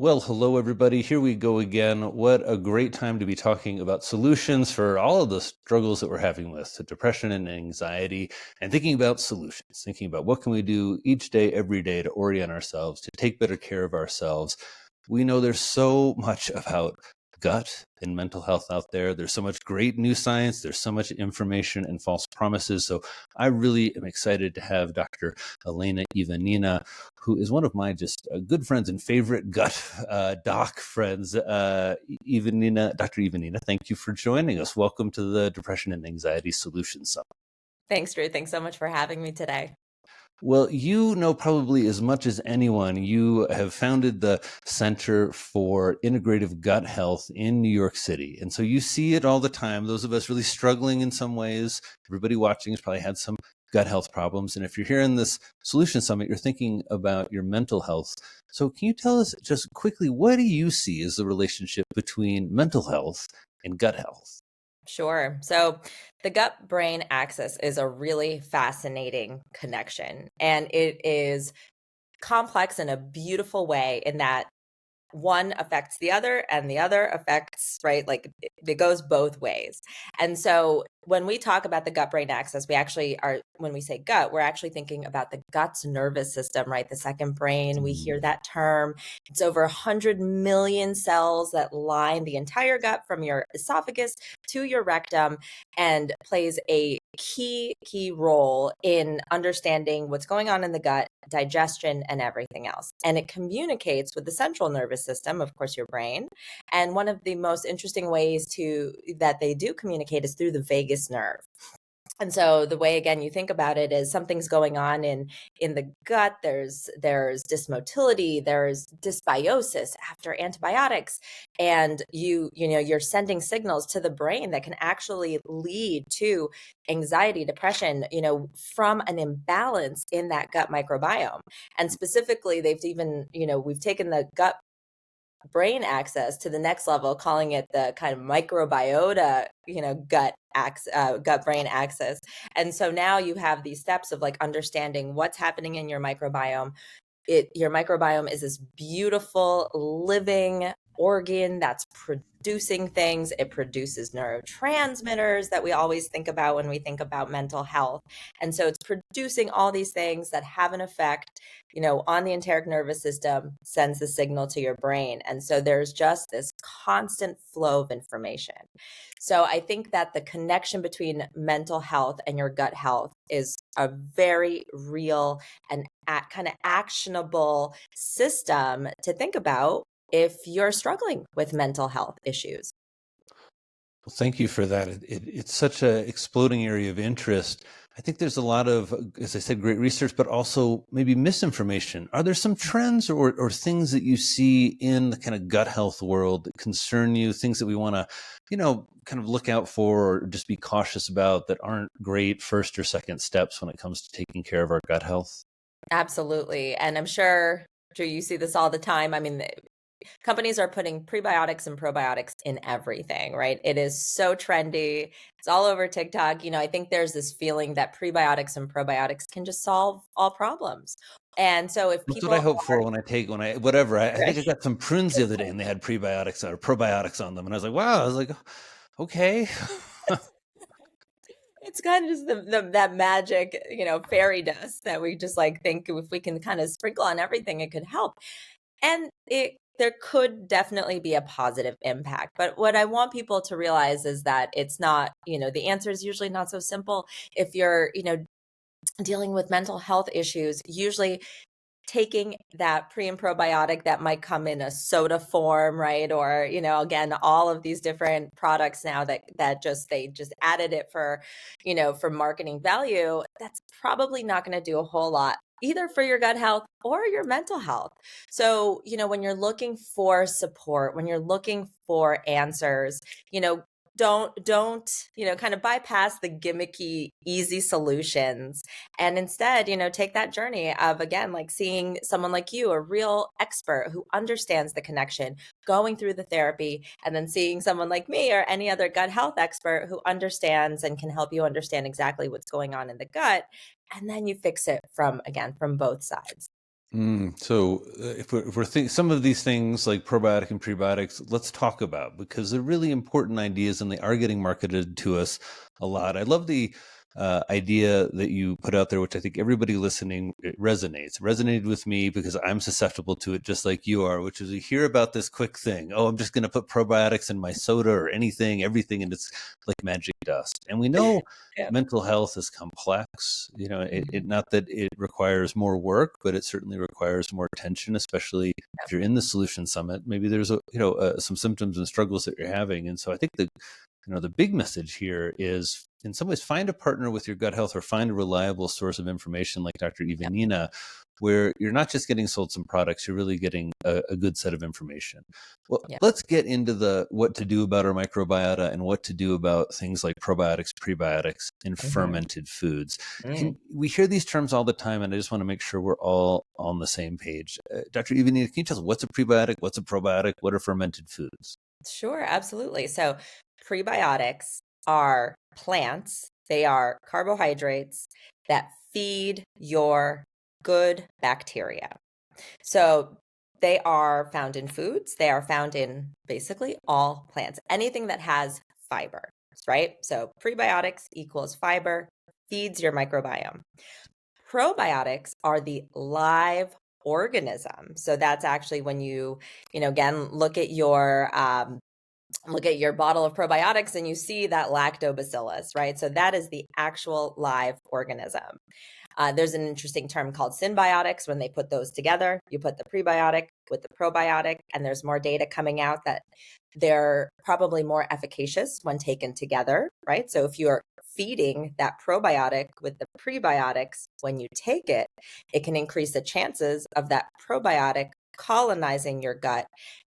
Well, hello, everybody. Here we go again. What a great time to be talking about solutions for all of the struggles that we're having with depression and anxiety, and thinking about solutions, thinking about what can we do each day, every day to orient ourselves, to take better care of ourselves. We know there's so much about gut and mental health out there. There's so much great new science. There's so much information and false promises. So I really am excited to have Dr. Elena Ivanina, who is one of my just good friends and favorite gut doc friends. Ivanina, Dr. Ivanina, thank you for joining us. Welcome to the Depression and Anxiety Solutions Summit. Thanks, Drew. Thanks so much for having me today. Well, you know probably as much as anyone, you have founded the Center for Integrative Gut Health in New York City. And so you see it all the time. Those of us really struggling in some ways, everybody watching has probably had some gut health problems. And if you're here in this Solution Summit, you're thinking about your mental health. So can you tell us just quickly, what do you see as the relationship between mental health and gut health? Sure. So the gut brain axis is a really fascinating connection, and it is complex in a beautiful way in that one affects the other and the other affects, right? Like it goes both ways. And so when we talk about the gut brain axis, we actually are, when we say gut, we're actually thinking about the gut's nervous system, right? The second brain, we hear that term. It's over 100 million cells that line the entire gut from your esophagus to your rectum and plays a key role in understanding what's going on in the gut, digestion, and everything else. And it communicates with the central nervous system, of course, your brain. And one of the most interesting ways that they do communicate is through the vagus nerve. And so the way, again, you think about it is something's going on in the gut. There's dysmotility, there's dysbiosis after antibiotics, and you're sending signals to the brain that can actually lead to anxiety, depression, from an imbalance in that gut microbiome. And specifically, we've taken the gut brain access to the next level, calling it the kind of microbiota, gut brain axis. And so now you have these steps of like understanding what's happening in your microbiome. Your microbiome is this beautiful living organ that's producing things. It produces neurotransmitters that we always think about when we think about mental health. And so it's producing all these things that have an effect, on the enteric nervous system, sends the signal to your brain. And so there's just this constant flow of information. So I think that the connection between mental health and your gut health is a very real and kind of actionable system to think about if you're struggling with mental health issues. Well, thank you for that. It's such an exploding area of interest. I think there's a lot of, as I said, great research, but also maybe misinformation. Are there some trends or things that you see in the kind of gut health world that concern you, things that we want to, kind of look out for or just be cautious about that aren't great first or second steps when it comes to taking care of our gut health? Absolutely. And I'm sure, Drew, you see this all the time. I mean, companies are putting prebiotics and probiotics in everything, right? It is so trendy. It's all over TikTok. I think there's this feeling that prebiotics and probiotics can just solve all problems. And so if That's what I people hope for are, when I take, whatever. I think I right? got some prunes the other day and they had prebiotics or probiotics on them. And I was like, wow, I was like, okay. It's kind of just that magic, fairy dust that we just like think if we can kind of sprinkle on everything, it could help. And there could definitely be a positive impact. But what I want people to realize is that it's not, the answer is usually not so simple. If you're, dealing with mental health issues, usually taking that pre and probiotic that might come in a soda form, right? Or, again, all of these different products now they just added it for, for marketing value. That's probably not going to do a whole lot either for your gut health or your mental health. So, when you're looking for support, when you're looking for answers, don't kind of bypass the gimmicky easy solutions, and instead take that journey of, again, like seeing someone like you, a real expert who understands the connection, going through the therapy, and then seeing someone like me or any other gut health expert who understands and can help you understand exactly what's going on in the gut, and then you fix it from both sides. If we're thinking some of these things like probiotic and prebiotics, let's talk about because they're really important ideas and they are getting marketed to us a lot. I love the idea that you put out there, which I think everybody listening it resonated with me because I'm susceptible to it just like you are, which is we hear about this quick thing. Oh, I'm just going to put probiotics in my soda or anything, everything, and it's like magic dust. And we know Yeah. mental health is complex. Mhm. Not that it requires more work, but it certainly requires more attention, especially if you're in the Solution Summit. Maybe there's some symptoms and struggles that you're having, and so I think the big message here is in some ways find a partner with your gut health or find a reliable source of information like Dr. Yep. Ivanina, where you're not just getting sold some products, you're really getting a good set of information. Well, Yep. let's get into the what to do about our microbiota and what to do about things like probiotics, prebiotics, and Mhm. fermented foods. Mm. Can we hear these terms all the time, and I just want to make sure we're all on the same page. Dr. Ivanina, can you tell us what's a prebiotic, what's a probiotic, what are fermented foods? Sure, absolutely. So prebiotics are plants. They are carbohydrates that feed your good bacteria. So they are found in foods. They are found in basically all plants, anything that has fiber, right? So prebiotics equals fiber, feeds your microbiome. Probiotics are the live organism. So that's actually when again, look at your bottle of probiotics and you see that lactobacillus, right? So that is the actual live organism. There's an interesting term called symbiotics when they put those together. You put the prebiotic with the probiotic, and there's more data coming out that they're probably more efficacious when taken together, right? So if you're feeding that probiotic with the prebiotics when you take it, it can increase the chances of that probiotic colonizing your gut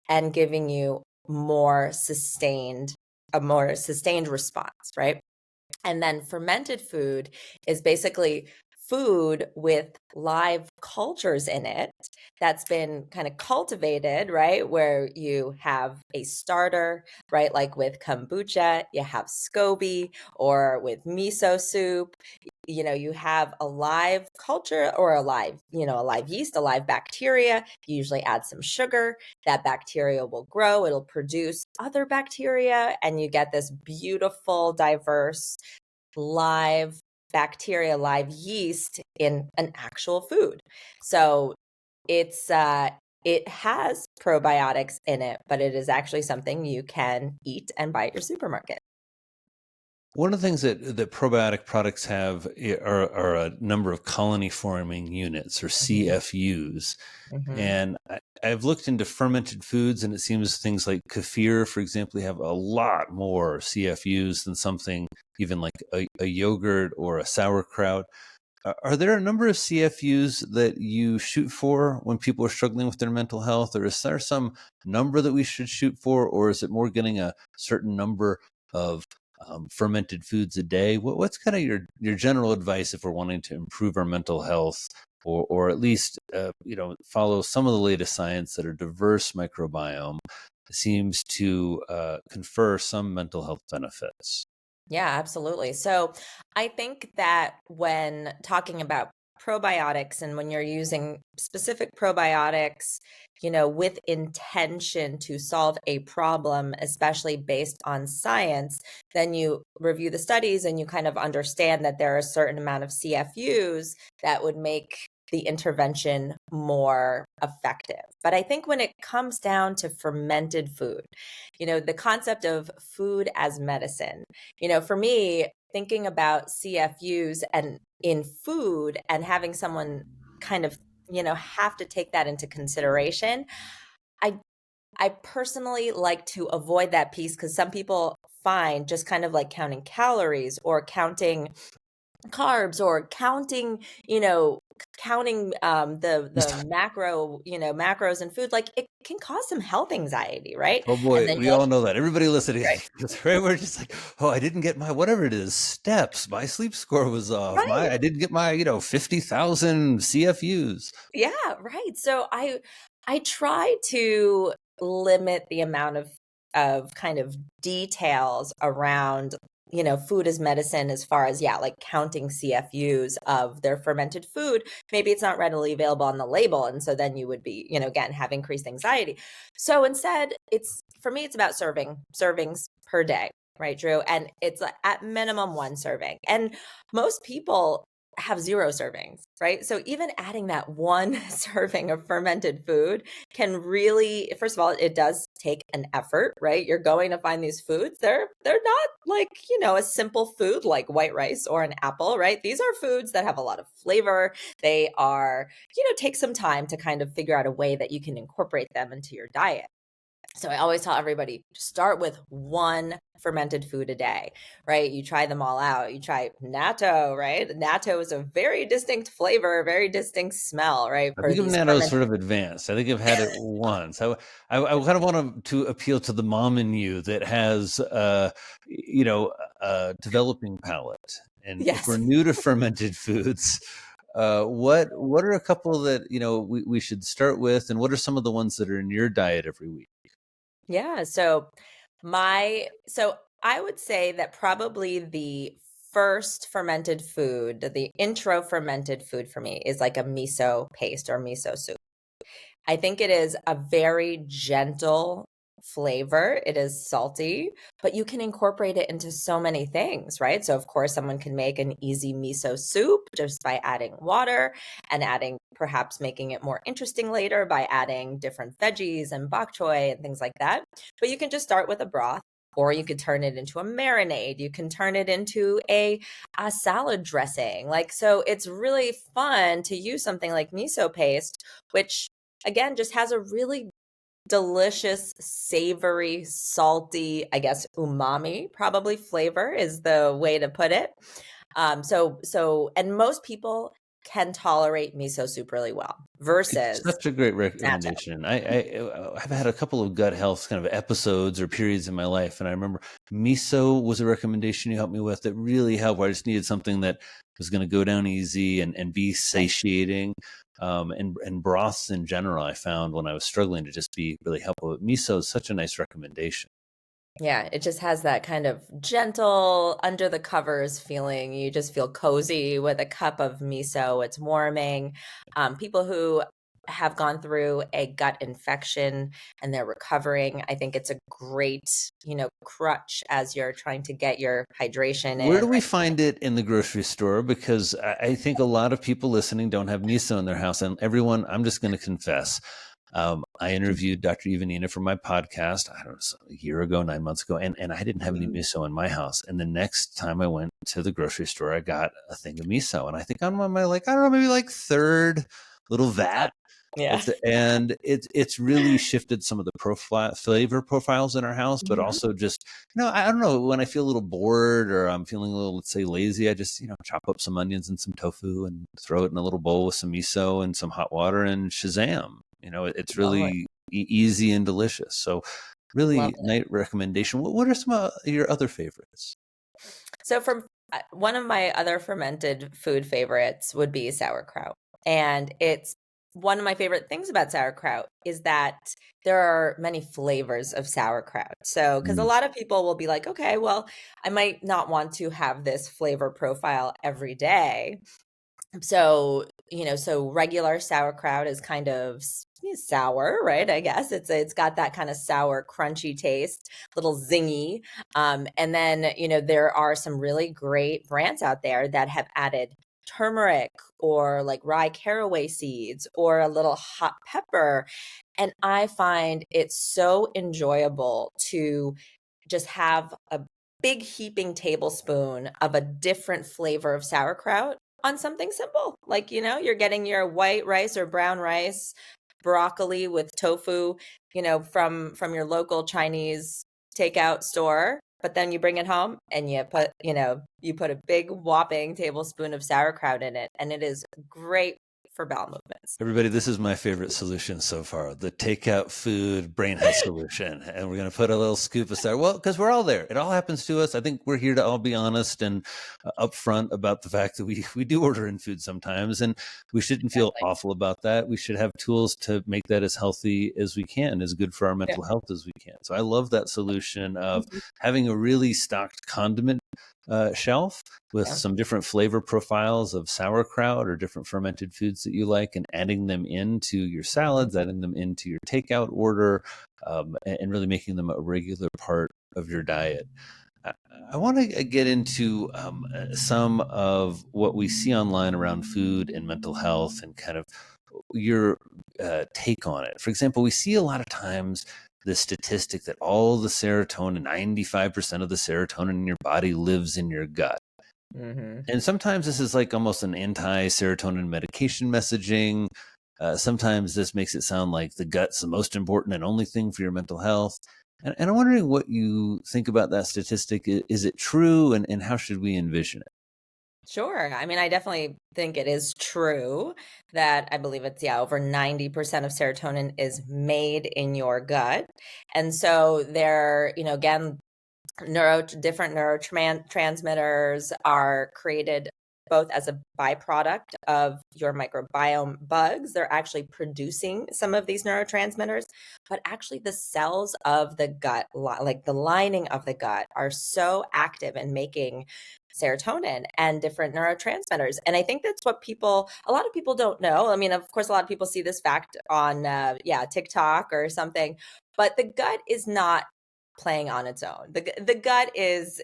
and giving you a more sustained response, right? And then fermented food is basically food with live cultures in it that's been kind of cultivated, right? Where you have a starter, right? Like with kombucha, you have SCOBY, or with miso soup. You have a live culture or a live yeast, a live bacteria. You usually add some sugar. That bacteria will grow, it'll produce other bacteria, and you get this beautiful, diverse live bacteria, live yeast in an actual food. So it has probiotics in it, but it is actually something you can eat and buy at your supermarket. One of the things that probiotic products have are a number of colony forming units or Mhm, CFUs. mhm. And I've looked into fermented foods, and it seems things like kefir, for example, have a lot more CFUs than something even like a yogurt or a sauerkraut. Are there a number of CFUs that you shoot for when people are struggling with their mental health, or is there some number that we should shoot for, or is it more getting a certain number of fermented foods a day? What's kind of your general advice if we're wanting to improve our mental health, or at least follow some of the latest science that a diverse microbiome seems to confer some mental health benefits? Yeah, absolutely. So I think that when talking about probiotics and when you're using specific probiotics, with intention to solve a problem, especially based on science, then you review the studies and you kind of understand that there are a certain amount of CFUs that would make the intervention more effective. But I think when it comes down to fermented food, the concept of food as medicine, for me, thinking about CFUs and in food and having someone kind of, have to take that into consideration, I I personally like to avoid that piece because some people find just kind of like counting calories or counting carbs or counting the macros in food, like it can cause some health anxiety, right? Oh And boy, then we you'll all know that. Everybody listening, right, right? We're just like, oh, I didn't get my whatever it is steps. My sleep score was off. right. I didn't get my 50,000 CFUs. Yeah, right. So I try to limit the amount of kind of details around food as medicine as far as, yeah, like counting CFUs of their fermented food. Maybe it's not readily available on the label. And so then you would be, again, have increased anxiety. So instead, for me, it's about servings per day, right, Drew? And it's at minimum one serving. And most people have zero servings, right? So even adding that one serving of fermented food can really, first of all, it does take an effort, right? You're going to find these foods. They're not like, a simple food like white rice or an apple, right? These are foods that have a lot of flavor. They are, take some time to kind of figure out a way that you can incorporate them into your diet. So I always tell everybody, start with one fermented food a day, right? You try them all out. You try natto, right? Natto is a very distinct flavor, very distinct smell, right? I For think of these natto fermented. sort of advanced. I think I've had it once. I kind of want to appeal to the mom in you that has, developing palate. And if we're Yes. new to fermented foods, what are a couple that we should start with, and what are some of the ones that are in your diet every week? Yeah. So I would say that probably the first fermented food, the intro fermented food for me is like a miso paste or miso soup. I think it is a very gentle flavor. It is salty, but you can incorporate it into so many things, right? So, of course, someone can make an easy miso soup just by adding water and perhaps making it more interesting later by adding different veggies and bok choy and things like that. But you can just start with a broth. Or you could turn it into a marinade. You can turn it into a salad dressing. So it's really fun to use something like miso paste, which again just has a really delicious, savory, salty, I guess umami probably flavor is the way to put it. And most people can tolerate miso soup really well It's versus such a great natto. recommendation. I've had a couple of gut health kind of episodes or periods in my life, and I remember miso was a recommendation you helped me with that really helped. Where I just needed something that was going to go down easy and be satiating. And broths in general, I found when I was struggling to just be really helpful. But miso is such a nice recommendation. Yeah, it just has that kind of gentle, under the covers feeling. You just feel cozy with a cup of miso. It's warming. People who have gone through a gut infection and they're recovering, I think it's a great, crutch as you're trying to get your hydration Where in, do we right? find it in the grocery store? Because I think a lot of people listening don't have miso in their house. And everyone, I'm just going to confess, I interviewed Dr. Ivanina for my podcast, I don't know, a year ago, 9 months ago, and I didn't have any Mhm. miso in my house. And the next time I went to the grocery store, I got a thing of miso. And I think I'm on my, like, I don't know, maybe like third little vat. Yeah. It's really shifted some of the flavor profiles in our house, but Mhm. also just I don't know, when I feel a little bored or I'm feeling a little, let's say, lazy, I just chop up some onions and some tofu and throw it in a little bowl with some miso and some hot water, and shazam, it's Lovely. really easy and delicious. So really Lovely. nice recommendation. What are some of your other favorites? So from one of my other fermented food favorites would be sauerkraut. And it's one of my favorite things about sauerkraut is that there are many flavors of sauerkraut. So, because a Mm. lot of people will be like, okay, well, I might not want to have this flavor profile every day. So regular sauerkraut is kind of sour, right? I guess it's got that kind of sour, crunchy taste, little zingy. And then, there are some really great brands out there that have added turmeric or like rye caraway seeds or a little hot pepper. And I find it so enjoyable to just have a big heaping tablespoon of a different flavor of sauerkraut on something simple. Like, you're getting your white rice or brown rice, broccoli with tofu, from your local Chinese takeout store, but then you bring it home and you put a big whopping tablespoon of sauerkraut in it, and it is great for bowel movements. Everybody, this is my favorite solution so far, the takeout food brain health solution. And we're going to put a little scoop aside. Well, because we're all there. It all happens to us. I think we're here to all be honest and upfront about the fact that we do order in food sometimes, and we shouldn't feel Exactly. awful about that. We should have tools to make that as healthy as we can, as good for our Yeah. mental health as we can. So I love that solution of Mhm. having a really stocked condiment shelf with Yeah. some different flavor profiles of sauerkraut or different fermented foods that you like, and adding them into your salads, adding them into your takeout order, and really making them a regular part of your diet. I, I want to get into some of what we see online around food and mental health, and kind of your take on it. For example, we see a lot of times the statistic that all the serotonin, 95% of the serotonin in your body lives in your gut. Hmm. And sometimes this is like almost an anti-serotonin medication messaging. Sometimes this makes it sound like the gut's the most important and only thing for your mental health. And I'm wondering what you think about that statistic. Is it true, and how should we envision it? Sure. I mean, I definitely think it is true that I believe it's, yeah, over 90% of serotonin is made in your gut. And so there, again, different neurotransmitters are created both as a byproduct of your microbiome bugs. They're actually producing some of these neurotransmitters, but actually the cells of the gut, like the lining of the gut, are so active in making serotonin and different neurotransmitters. And I think that's what a lot of people don't know. I mean, of course, a lot of people see this fact on, yeah, TikTok or something, but the gut is not playing on its own. The gut is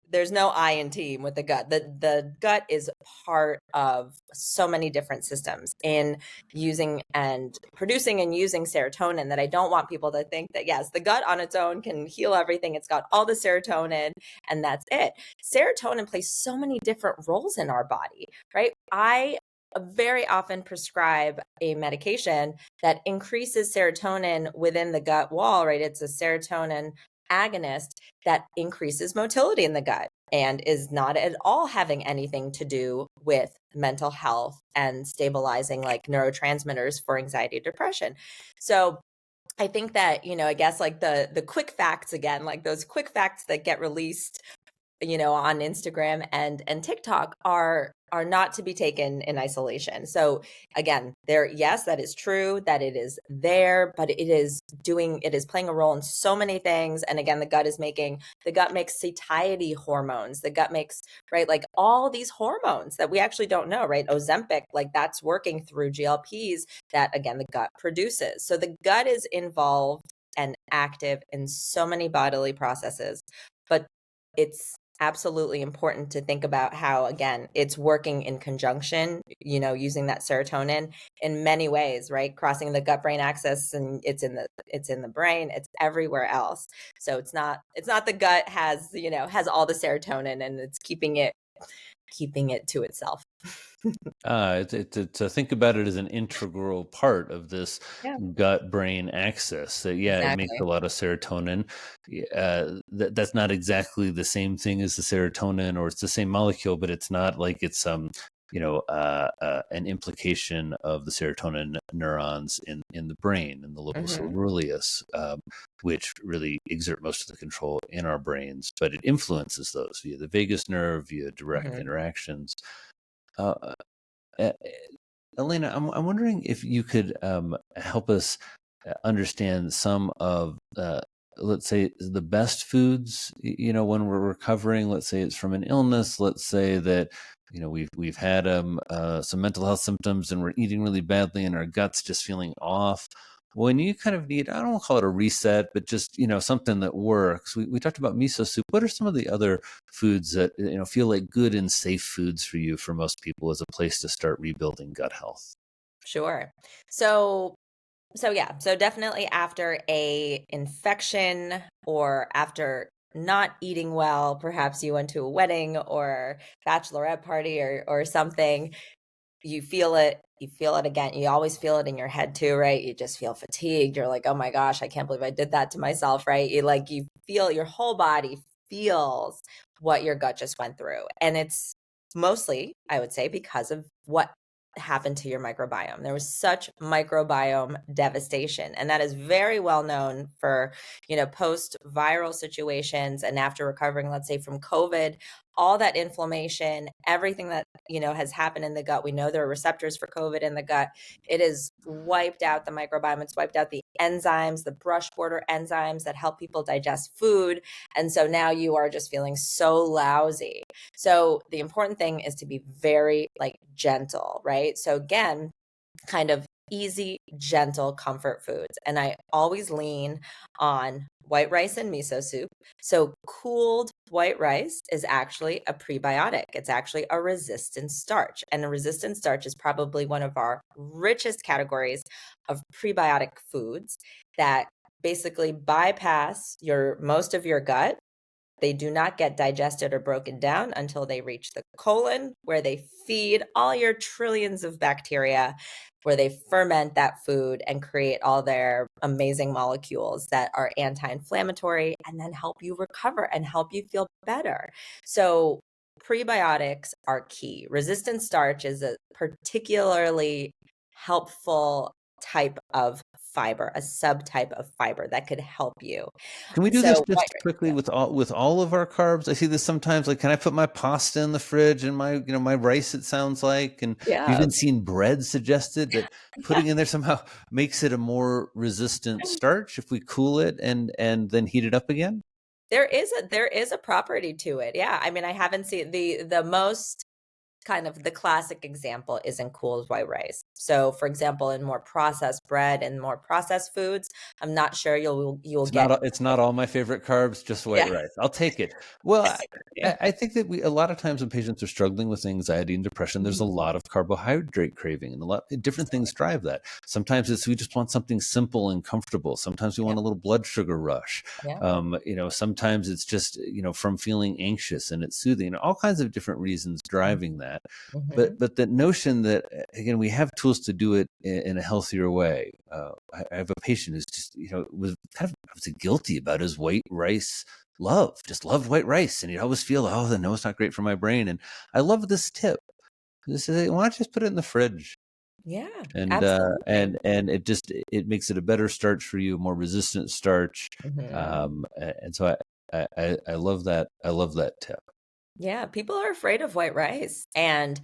there's no I in team with the gut. The gut is part of so many different systems in using and producing and using serotonin, that I don't want people to think that, yes, the gut on its own can heal everything. It's got all the serotonin and that's it. Serotonin plays so many different roles in our body, right? I very often prescribe a medication that increases serotonin within the gut wall, right? It's a serotonin agonist that increases motility in the gut and is not at all having anything to do with mental health and stabilizing like neurotransmitters for anxiety, depression. So I think that, I guess like the quick facts, again, like those quick facts that get released, on Instagram and TikTok, are not to be taken in isolation. So again, yes, that is true that it is there, but it is playing a role in so many things. And again, the gut makes satiety hormones. The gut makes, right, like all these hormones that we actually don't know, right? Ozempic, like that's working through GLPs that again the gut produces. So the gut is involved and active in so many bodily processes, but it's absolutely important to think about how, again, it's working in conjunction, using that serotonin in many ways, right? Crossing the gut brain axis, and it's in the brain, it's everywhere else. So it's not the gut has all the serotonin and it's keeping it to itself. To think about it as an integral part of this Yeah, gut brain axis. That, yeah, it makes a exactly. lot of serotonin. That's not exactly the same thing as the serotonin, or it's the same molecule, but it's not like it's an implication of the serotonin neurons in the brain, in the locus Hmm. coeruleus, which really exert most of the control in our brains, but it influences those via the vagus nerve, via direct Hmm. interactions. Uh, uh, Elena, I'm wondering if you could help us understand some of, let's say, the best foods. When we're recovering, let's say it's from an illness. Let's say that we've had some mental health symptoms, and we're eating really badly, and our guts just feeling off. When you kind of need, I don't want to call it a reset, but just something that works. We talked about miso soup. What are some of the other foods that feel like good and safe foods for you, for most people, as a place to start rebuilding gut health? Sure. So yeah, so definitely after a infection or after not eating well, perhaps you went to a wedding or bachelorette party or something, you feel it again. You always feel it in your head too, right? You just feel fatigued. You're like, "Oh my gosh, I can't believe I did that to myself," right? You feel your whole body feels what your gut just went through. And it's mostly, I would say, because of what happened to your microbiome. There was such microbiome devastation, and that is very well known for, post viral situations and after recovering, let's say from COVID, all that inflammation, everything that, has happened in the gut. We know there are receptors for COVID in the gut. It has wiped out the microbiome. It's wiped out the enzymes, the brush border enzymes that help people digest food. And so now you are just feeling so lousy. So the important thing is to be very gentle, right? So again, kind of easy, gentle comfort foods. And I always lean on white rice and miso soup. So cooled white rice is actually a prebiotic. It's actually a resistant starch. And a resistant starch is probably one of our richest categories of prebiotic foods that basically bypass most of your gut. They do not get digested or broken down until they reach the colon, where they feed all your trillions of bacteria, where they ferment that food and create all their amazing molecules that are anti-inflammatory and then help you recover and help you feel better. So prebiotics are key. Resistant starch is a particularly helpful type of fiber, a subtype of fiber that could help you. Can we do this So just quickly with all of our carbs? I see this sometimes. Like, can I put my pasta in the fridge and my rice? It sounds like, and I've yeah. even seen bread suggested that putting in there somehow makes it a more resistant starch if we cool it and then heat it up again. There is a property to it. Yeah. I mean, I haven't seen the most kind of the classic example is in cooled white rice. So for example, in more processed bread and more processed foods, I'm not sure you'll get It's not all my favorite carbs, just white yeah. rice. I'll take it. Well, Yeah. I think that a lot of times when patients are struggling with anxiety and depression, there's a Mhm. lot of carbohydrate craving, and a lot different things drive that. Sometimes it's we just want something simple and comfortable. Sometimes we Yeah. want a little blood sugar rush. Yeah. Sometimes it's just from feeling anxious and it's soothing. All kinds of different reasons driving that. Mhm. But that notion that again we have tools to do it in a healthier way. I have a patient who's just was kind of obviously guilty about his white rice love, just loved white rice, and he'd always feel, oh, no, it's not great for my brain. And I love this tip. This is, why don't you just put it in the fridge? Yeah, And absolutely. it makes it a better starch for you, a more resistant starch. Mhm. And so I love that. I love that tip. Yeah, people are afraid of white rice, and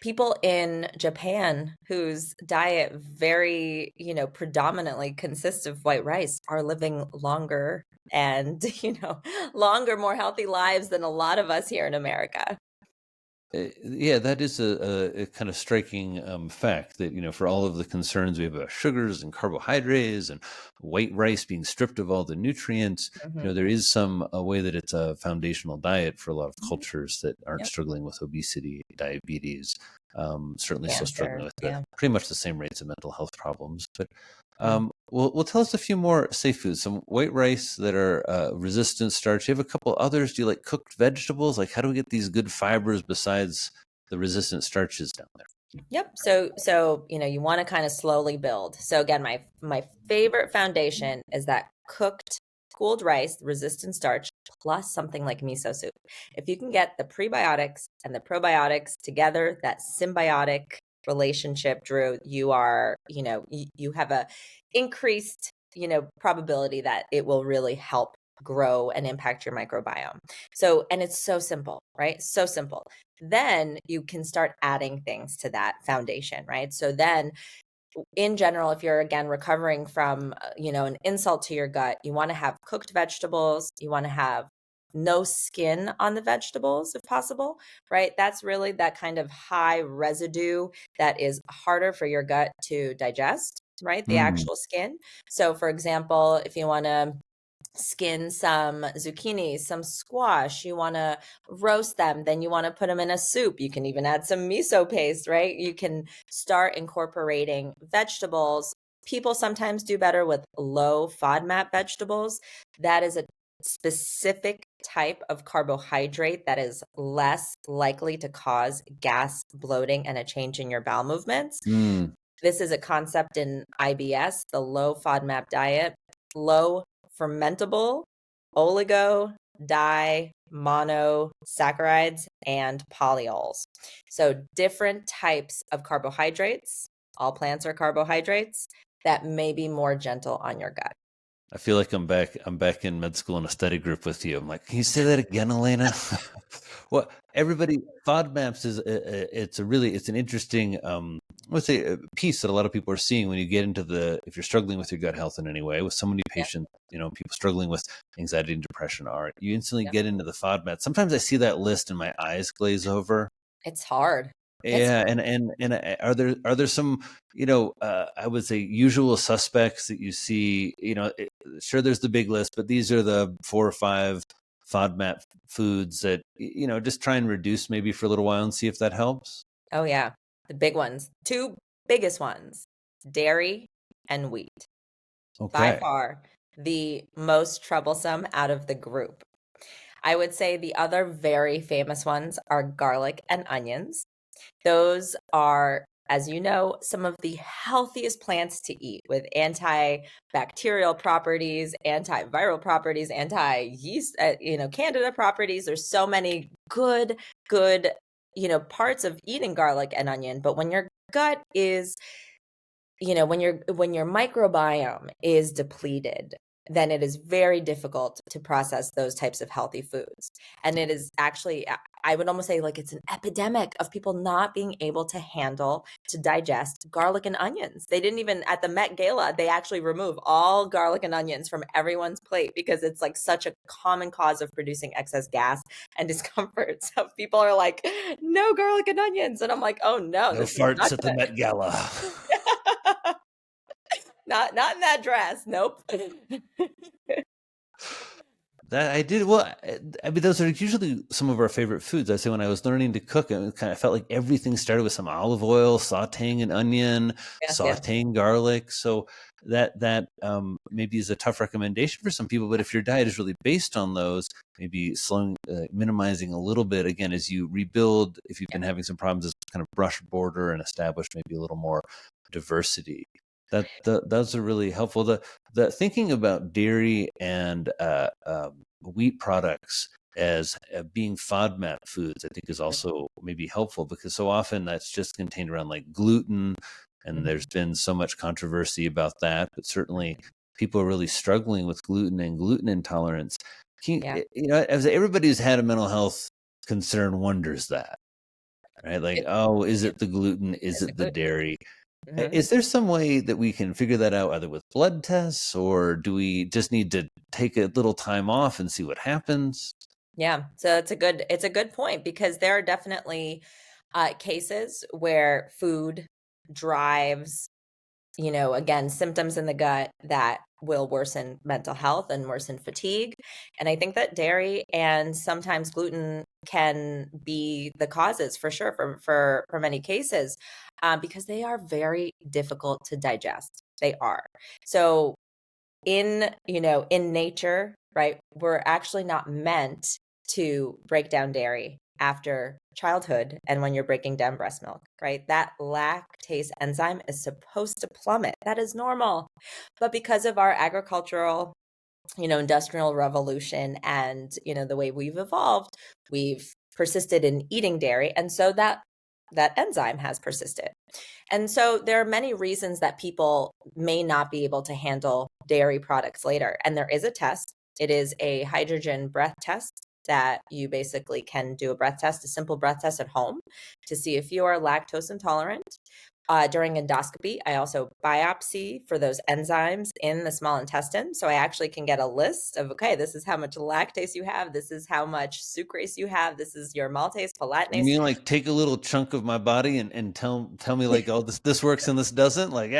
people in Japan whose diet very, predominantly consists of white rice are living longer and, longer, more healthy lives than a lot of us here in America. Yeah, that is a kind of striking fact that, for all of the concerns we have about sugars and carbohydrates and white rice being stripped of all the nutrients, Mhm. there is a way that it's a foundational diet for a lot of Mhm. cultures that aren't Yep. struggling with obesity, diabetes, certainly still struggling Cancer, with yeah. pretty much the same rates of mental health problems. But Mm. well, tell us a few more safe foods. Some white rice that are resistant starch. You have a couple others. Do you like cooked vegetables? Like, how do we get these good fibers besides the resistant starches down there? Yep. So, you want to kind of slowly build. So again, my favorite foundation is that cooked cooled rice, resistant starch, plus something like miso soup. If you can get the prebiotics and the probiotics together, that symbiotic relationship, Drew, you have a increased, probability that it will really help grow and impact your microbiome. So, and it's so simple, right? So simple. Then you can start adding things to that foundation, right? So then in general, if you're again recovering from, an insult to your gut, you want to have cooked vegetables, you want to have no skin on the vegetables if possible, right? That's really that kind of high residue that is harder for your gut to digest, right? The Mm. actual skin. So for example, if you want to skin some zucchini, some squash, you want to roast them, then you want to put them in a soup. You can even add some miso paste, right? You can start incorporating vegetables. People sometimes do better with low FODMAP vegetables. That is a specific type of carbohydrate that is less likely to cause gas, bloating, and a change in your bowel movements. Mm. This is a concept in IBS, the low FODMAP diet, low fermentable oligo monosaccharides, and polyols. So different types of carbohydrates. All plants are carbohydrates that may be more gentle on your gut. I feel like I'm back in med school in a study group with you. I'm like, can you say that again, Elena? Well, everybody, FODMAPs is it's an interesting let's say a piece that a lot of people are seeing when you get into if you're struggling with your gut health in any way, with so many Yeah, patients, people struggling with anxiety and depression are, you instantly yeah. get into the FODMAP. Sometimes I see that list and my eyes glaze over. It's hard. It's Yeah, and are there some, I would say usual suspects that you see, sure there's the big list, but these are the 4 or 5 FODMAP foods that, just try and reduce maybe for a little while and see if that helps. Oh yeah, the big ones. Two biggest ones, dairy and wheat. By Okay. far the most troublesome out of the group. I would say the other very famous ones are garlic and onions. Those are, as you know, some of the healthiest plants to eat with antibacterial properties, antiviral properties, anti-yeast, candida properties. There's so many good, parts of eating garlic and onion. But when your gut is, when your microbiome is depleted, then it is very difficult to process those types of healthy foods. And it is actually, I would almost say, like, it's an epidemic of people not being able to digest garlic and onions. They didn't even, at the Met Gala, they actually remove all garlic and onions from everyone's plate because it's like such a common cause of producing excess gas and discomfort. So people are like, no garlic and onions. And I'm like, oh no, No this is farts not at the good. Met Gala. Not in that dress. Nope. That I did. Well, I mean, those are usually some of our favorite foods. I say when I was learning to cook, it kind of felt like everything started with some olive oil, sautéing an onion, Yeah, yeah, sautéing garlic. So that maybe is a tough recommendation for some people. But if your diet is really based on those, maybe minimizing a little bit again as you rebuild. If you've yeah, been having some problems, as kind of brush border and establish maybe a little more diversity. Those are really helpful. The thinking about dairy and wheat products as being FODMAP foods, I think, is also maybe helpful because so often that's just contained around like gluten, and mhm, there's been so much controversy about that. But certainly, people are really struggling with gluten and gluten intolerance. yeah. As everybody who's had a mental health concern wonders that, right? Like, It oh, is it it the gluten? Is is a it the gluten. dairy? Mhm. Is there some way that we can figure that out either with blood tests, or do we just need to take a little time off and see what happens? Yeah, so it's a good point because there are definitely cases where food drives, again, symptoms in the gut that will worsen mental health and worsen fatigue. And I think that dairy and sometimes gluten can be the causes for sure for many cases, because they are very difficult to digest. They are. So in nature, right, we're actually not meant to break down dairy after childhood and when you're breaking down breast milk, right? That lactase enzyme is supposed to plummet. That is normal. But because of our agricultural, industrial revolution and, the way we've evolved, we've persisted in eating dairy. And so that enzyme has persisted. And so there are many reasons that people may not be able to handle dairy products later. And there is a test. It is a hydrogen breath test that you basically can do a simple breath test at home to see if you are lactose intolerant. During endoscopy, I also biopsy for those enzymes in the small intestine. So I actually can get a list of, okay, this is how much lactase you have. This is how much sucrase you have. This is your maltase, You palatase. mean like take a little chunk of my body and tell me like, oh, this works and this doesn't? Like,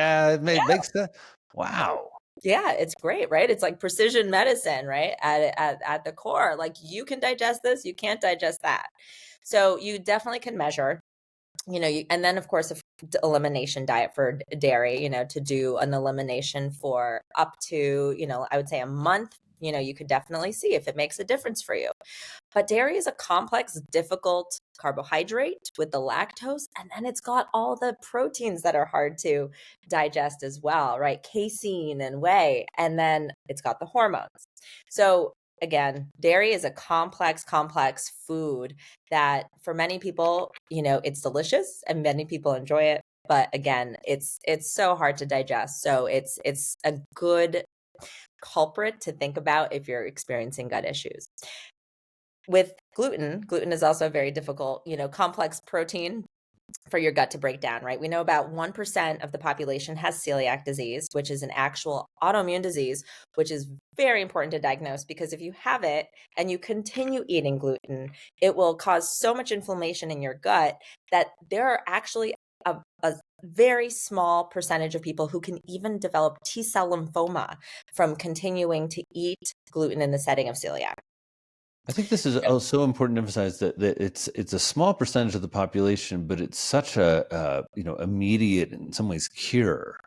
makes sense. Wow. Yeah, it's great, right? It's like precision medicine, right? At the core, like you can digest this, you can't digest that. So you definitely can measure, and then of course elimination diet for dairy, to do an elimination for up to, I would say a month. You could definitely see if it makes a difference for you. But dairy is a complex, difficult carbohydrate with the lactose, and then it's got all the proteins that are hard to digest as well, right? Casein and whey, and then it's got the hormones. So again, dairy is a complex food that for many people, it's delicious and many people enjoy it. But again, it's so hard to digest. So it's a good culprit to think about if you're experiencing gut issues. With gluten is also a very difficult, complex protein for your gut to break down, right? We know about 1% of the population has celiac disease, which is an actual autoimmune disease, which is very important to diagnose, because if you have it and you continue eating gluten, it will cause so much inflammation in your gut that there are actually a very small percentage of people who can even develop T-cell lymphoma from continuing to eat gluten in the setting of celiac. I think this is so important to emphasize that it's a small percentage of the population, but it's such a immediate, in some ways, cure.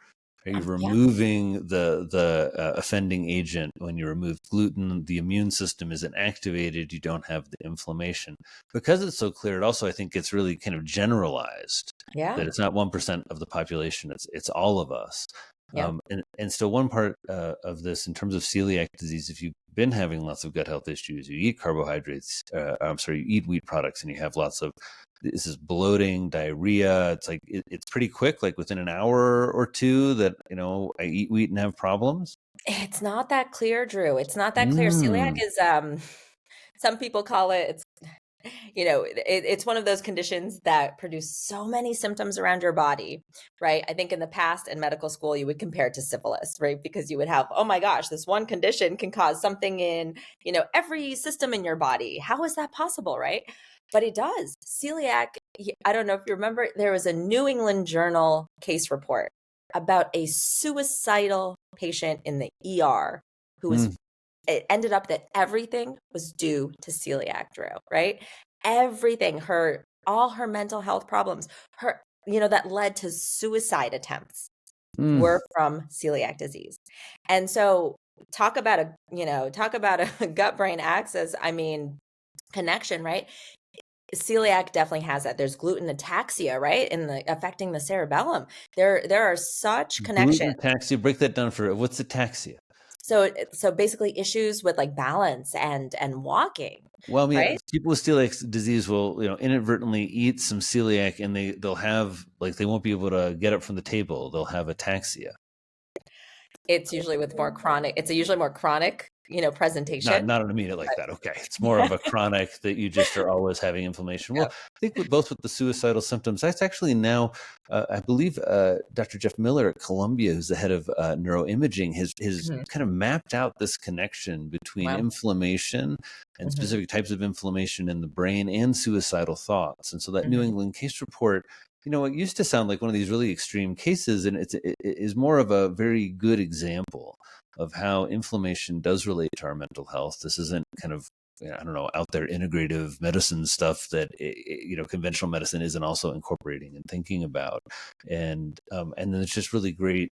Right? You're Yeah. removing the offending agent. When you remove gluten, the immune system isn't activated. You don't have the inflammation. Because it's so clear, it also, I think, gets really kind of generalized. Yeah. That it's not 1% of the population; it's all of us. Yeah. And still, one part of this, in terms of celiac disease, if you've been having lots of gut health issues, you eat carbohydrates, you eat wheat products, and you have lots of, this is bloating, diarrhea. It's like, it's pretty quick, like within an hour or two that, I eat wheat and have problems. It's not that clear, Drew. It's not that clear. Celiac Mm. is, some people call it, it's one of those conditions that produce so many symptoms around your body, right? I think in the past in medical school, you would compare it to syphilis, right? Because you would have, oh my gosh, this one condition can cause something in, every system in your body. How is that possible, right? But it does. Celiac, I don't know if you remember, there was a New England Journal case report about a suicidal patient in the ER who was, Mm. it ended up that everything was due to celiac, Drew, right? Everything, all her mental health problems, that led to suicide attempts Mm. were from celiac disease. And so talk about a gut brain axis, connection, right? Celiac definitely has that. There's gluten ataxia, right? Affecting the cerebellum. There are such Gluten connections. ataxia. Break that down for what's ataxia. So basically issues with like balance and walking, Well, I mean, right? people with celiac disease will, inadvertently eat some celiac, and they'll have, like, they won't be able to get up from the table. They'll have ataxia. It's usually more chronic, Not presentation. not an immediate like But that. Okay, it's more of a chronic that you just are always having inflammation. Well, yeah. I think both with the suicidal symptoms, that's actually now, I believe, Dr. Jeff Miller at Columbia, who's the head of neuroimaging, has Mhm. kind of mapped out this connection between Wow. inflammation and Mhm. specific types of inflammation in the brain and suicidal thoughts. And so that New Mhm. England case report, it used to sound like one of these really extreme cases, and it is more of a very good example of how inflammation does relate to our mental health. This isn't kind of, I don't know, out there integrative medicine stuff that conventional medicine isn't also incorporating and thinking about, and then it's just really great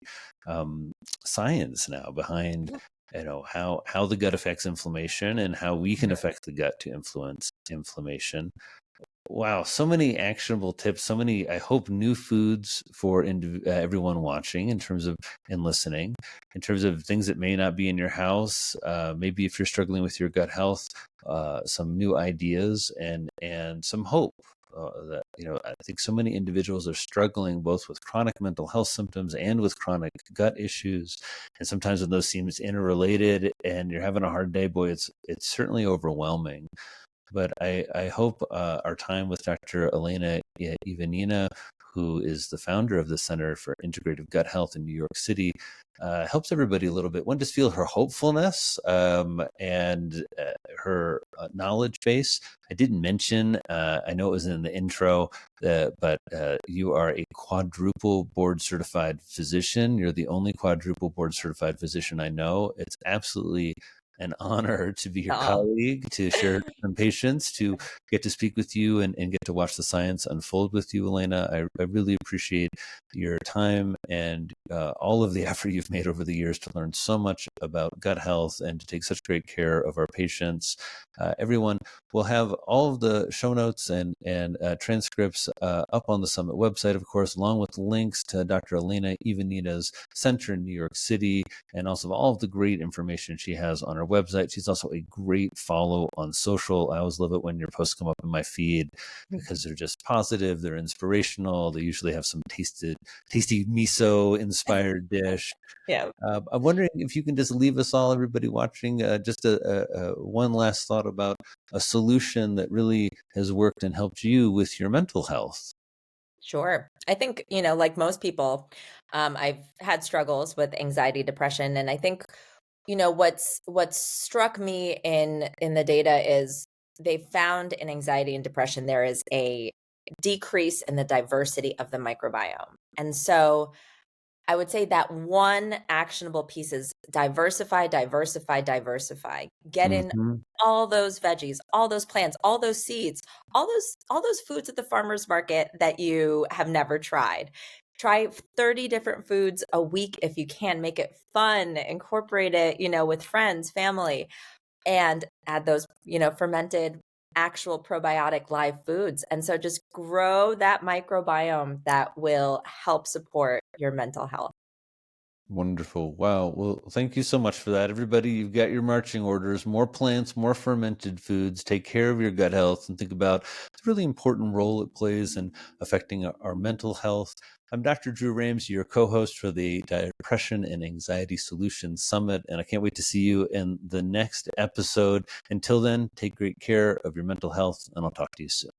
science now behind how the gut affects inflammation and how we can Mhm. affect the gut to influence inflammation. Wow, so many actionable tips, so many, I hope, new foods for everyone watching, in terms of, and listening, in terms of things that may not be in your house. Maybe if you're struggling with your gut health, some new ideas and some hope. That I think so many individuals are struggling both with chronic mental health symptoms and with chronic gut issues, and sometimes when those seems interrelated and you're having a hard day, boy, it's certainly overwhelming. But I hope our time with Dr. Elena Ivanina, who is the founder of the Center for Integrative Gut Health in New York City, helps everybody a little bit. One, just feel her hopefulness and her knowledge base. I didn't mention, I know it was in the intro, but you are a quadruple board certified physician. You're the only quadruple board certified physician I know. It's absolutely an honor to be your Aw. colleague, to share some patients, to get to speak with you and get to watch the science unfold with you, Elena. I really appreciate your time and all of the effort you've made over the years to learn so much about gut health and to take such great care of our patients. Everyone, We'll have all of the show notes and transcripts up on the Summit website, of course, along with links to Dr. Elena Ivanina's center in New York City, and also all of the great information she has on her website. She's also a great follow on social. I always love it when your posts come up in my feed because they're just positive, they're inspirational. They usually have some tasty miso inspired dish. Yeah. I'm wondering if you can just leave us all, everybody watching, just a one last thought about a solution that really has worked and helped you with your mental health. Sure. I think, like most people, I've had struggles with anxiety, depression, and I think, what's struck me in the data is they found in anxiety and depression there is a decrease in the diversity of the microbiome. And so I would say that one actionable piece is diversify, diversify, diversify. Get in Hmm. all those veggies, all those plants, all those seeds, all those foods at the farmers market that you have never tried. Try 30 different foods a week if you can. Make it fun, incorporate it, with friends, family, and add those, fermented actual probiotic live foods. And so just grow that microbiome that will help support your mental health. Wonderful. Wow. Well, thank you so much for that. Everybody, you've got your marching orders: more plants, more fermented foods. Take care of your gut health and think about the really important role it plays in affecting our mental health. I'm Dr. Drew Ramsey, your co host for the Depression and Anxiety Solutions Summit, and I can't wait to see you in the next episode. Until then, take great care of your mental health, and I'll talk to you soon.